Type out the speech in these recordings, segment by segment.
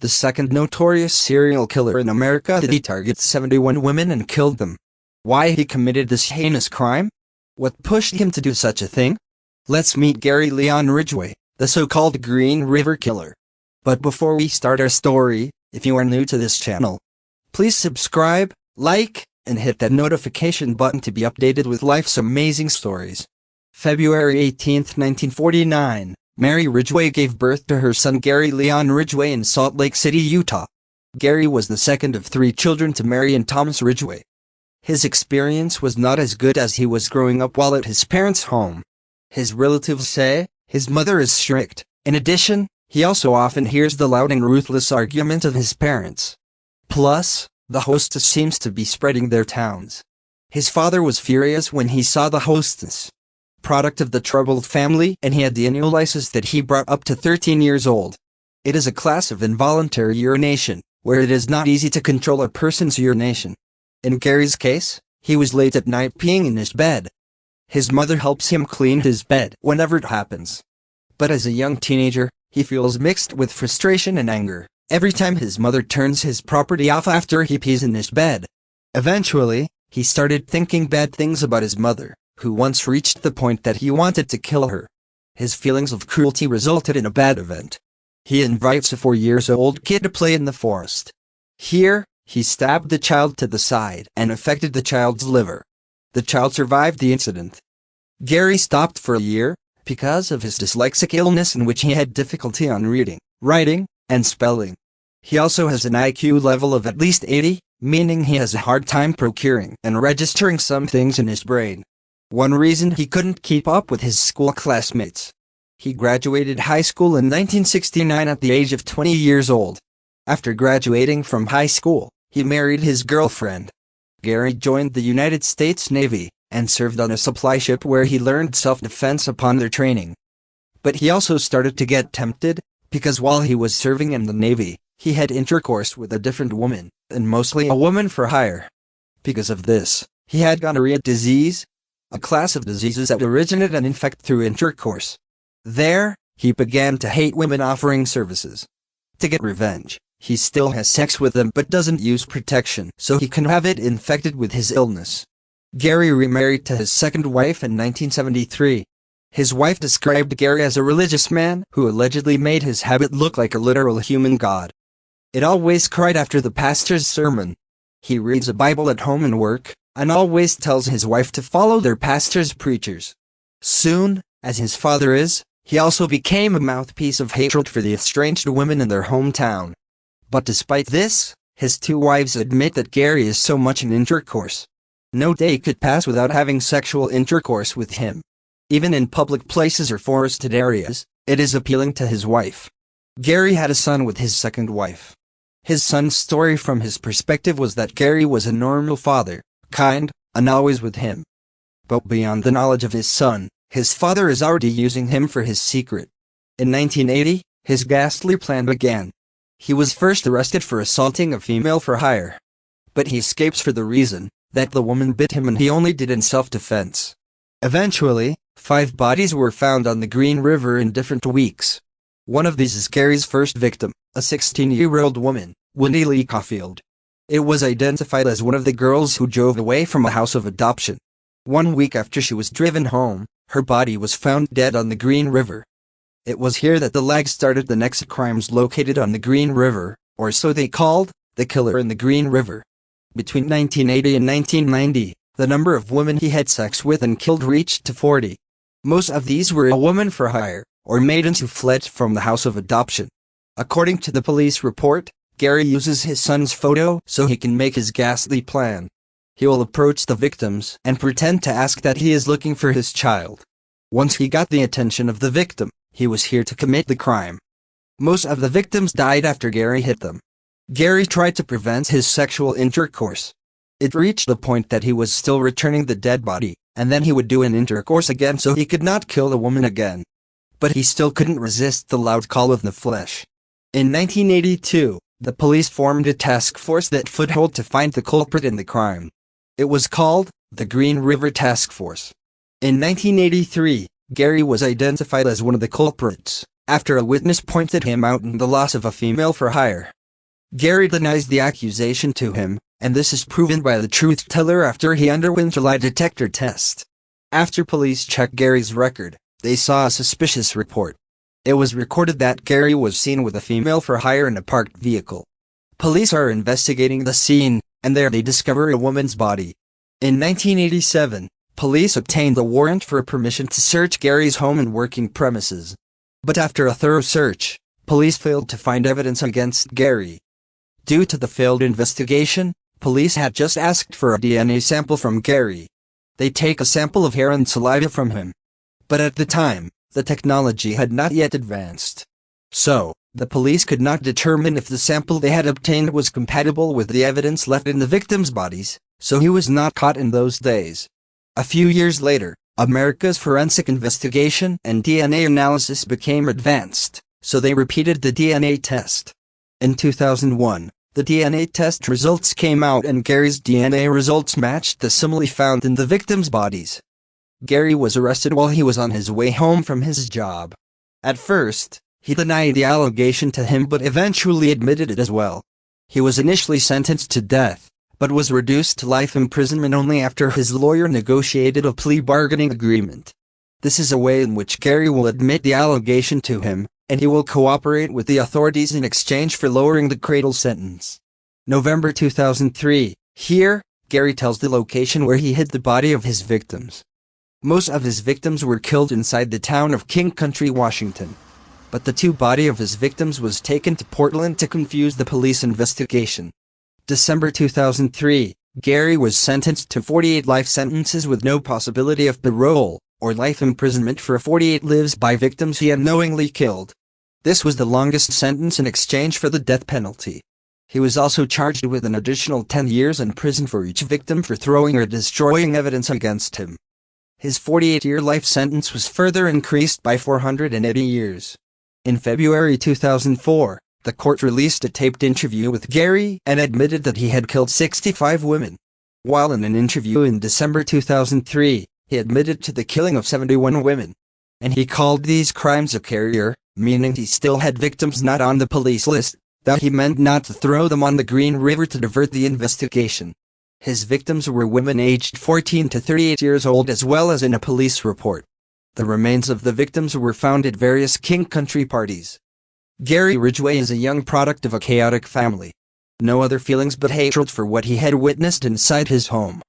the second notorious serial killer in America. He targeted 71 women and killed them. Why he committed this heinous crime? What pushed him to do such a thing? Let's meet Gary Leon Ridgway, the so-called Green River Killer. But before we start our story, if you are new to this channel, please subscribe, like, and hit that notification button to be updated with life's amazing stories. February 18, 1949, Mary Ridgway gave birth to her son Gary Leon Ridgway in Salt Lake City, Utah. Gary was the second of 3 children to Mary and Thomas Ridgeway. His experience was not as good as he was growing up while at his parents' home. His relatives say his mother is strict. In addition, he also often hears the loud and ruthless argument of his parents. Plus, the hostess seems to be spreading their towns. His father was furious when he saw the hostess, product of the troubled family, and he had the Ineo lysis that he brought up to 13 years old. It is a class of involuntary urination, where it is not easy to control a person's urination. In Gary's case, he was late at night peeing in his bed. His mother helps him clean his bed whenever it happens. But as a young teenager, he feels mixed with frustration and anger every time his mother turns his property off after he pees in his bed. Eventually, he started thinking bad things about his mother, who once reached the point that he wanted to kill her. His feelings of cruelty resulted in a bad event. He invites a 4-year-old kid to play in the forest. Here, he stabbed the child to the side and affected the child's liver. The child survived the incident. Gary stopped for a year because of his dyslexic illness, in which he had difficulty on reading, writing, and spelling. He also has an IQ level of at least 80, meaning he has a hard time procuring and registering some things in his brain. One reason he couldn't keep up with his school classmates. He graduated high school in 1969 at the age of 20 years old. After graduating from high school, he married his girlfriend. Gary joined the United States Navy and served on a supply ship where he learned self-defense upon their training. But he also started to get tempted, because while he was serving in the Navy, he had intercourse with a different woman, and mostly a woman for hire. Because of this, he had gonorrhea disease, a class of diseases that originate and infect through intercourse. There, he began to hate women offering services. To get revenge, he still has sex with them but doesn't use protection so he can have it infected with his illness. Gary remarried to his second wife in 1973. His wife described Gary as a religious man who allegedly made his habit look like a literal human god. It always cried after the pastor's sermon. He reads a Bible at home and work, and always tells his wife to follow their pastor's preachers. Soon, as his father is, he also became a mouthpiece of hatred for the estranged women in their hometown. But despite this, his 2 wives admit that Gary is so much in intercourse. No day could pass without having sexual intercourse with him. Even in public places or forested areas, it is appealing to his wife. Gary had a son with his second wife. His son's story from his perspective was that Gary was a normal father, kind, and always with him. But beyond the knowledge of his son, his father is already using him for his secret. In 1980, his ghastly plan began. He was first arrested for assaulting a female for hire. But he escapes for the reason that the woman bit him and he only did in self-defense. Eventually, 5 bodies were found on the Green River in different weeks. One of these is Gary's first victim, a 16-year-old woman, Wendy Lee Caulfield. It was identified as one of the girls who drove away from a house of adoption. 1 week after she was driven home, her body was found dead on the Green River. It was here that the lag started the next crimes located on the Green River, or so they called, the killer in the Green River. Between 1980 and 1990, the number of women he had sex with and killed reached to 40. Most of these were a woman for hire, or maidens who fled from the house of adoption. According to the police report, Gary uses his son's photo so he can make his ghastly plan. He will approach the victims and pretend to ask that he is looking for his child. Once he got the attention of the victim, he was here to commit the crime. Most of the victims died after Gary hit them. Gary tried to prevent his sexual intercourse. It reached the point that he was still returning the dead body, and then he would do an intercourse again so he could not kill the woman again. But he still couldn't resist the loud call of the flesh. In 1982, the police formed a task force that foothold to find the culprit in the crime. It was called the Green River Task Force. In 1983, Gary was identified as one of the culprits. after a witness pointed him out in the loss of a female for hire. Gary denies the accusation to him, and this is proven by the truth teller after he underwent a lie detector test. After police checked Gary's record, they saw a suspicious report. It was recorded that Gary was seen with a female for hire in a parked vehicle. Police are investigating the scene, and there they discover a woman's body. In 1987, police obtained a warrant for permission to search Gary's home and working premises. But after a thorough search, police failed to find evidence against Gary. Due to the failed investigation, police had just asked for a DNA sample from Gary. They take a sample of hair and saliva from him. But at the time, the technology had not yet advanced. So, the police could not determine if the sample they had obtained was compatible with the evidence left in the victims' bodies, so he was not caught in those days. A few years later, America's forensic investigation and DNA analysis became advanced, so they repeated the DNA test. In 2001, the DNA test results came out and Gary's DNA results matched the simile found in the victims' bodies. Gary was arrested while he was on his way home from his job. At first, he denied the allegation to him but eventually admitted it as well. He was initially sentenced to death, but was reduced to life imprisonment only after his lawyer negotiated a plea bargaining agreement. This is a way in which Gary will admit the allegation to him, and he will cooperate with the authorities in exchange for lowering the cradle sentence. November 2003, here, Gary tells the location where he hid the body of his victims. Most of his victims were killed inside the town of King Country, Washington. But the body of his victims was taken to Portland to confuse the police investigation. December 2003, Gary was sentenced to 48 life sentences with no possibility of parole, or life imprisonment for 48 lives by victims he unknowingly killed. This was the longest sentence in exchange for the death penalty. He was also charged with an additional 10 years in prison for each victim for throwing or destroying evidence against him. His 48-year life sentence was further increased by 480 years. In February 2004, the court released a taped interview with Gary and admitted that he had killed 65 women. While in an interview in December 2003, he admitted to the killing of 71 women. And he called these crimes a carrier, meaning he still had victims not on the police list, that he meant not to throw them on the Green River to divert the investigation. His victims were women aged 14 to 38 years old as well as in a police report. The remains of the victims were found at various King Country parties. Gary Ridgway is a young product of a chaotic family. No other feelings but hatred for what he had witnessed inside his home.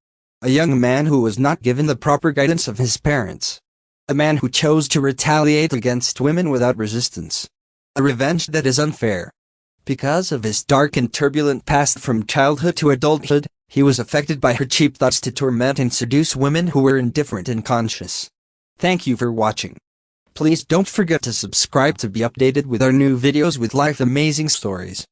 A young man who was not given the proper guidance of his parents. A man who chose to retaliate against women without resistance. A revenge that is unfair. Because of his dark and turbulent past from childhood to adulthood, he was affected by her cheap thoughts to torment and seduce women who were indifferent and conscious. Thank you for watching. Please don't forget to subscribe to be updated with our new videos with life amazing stories.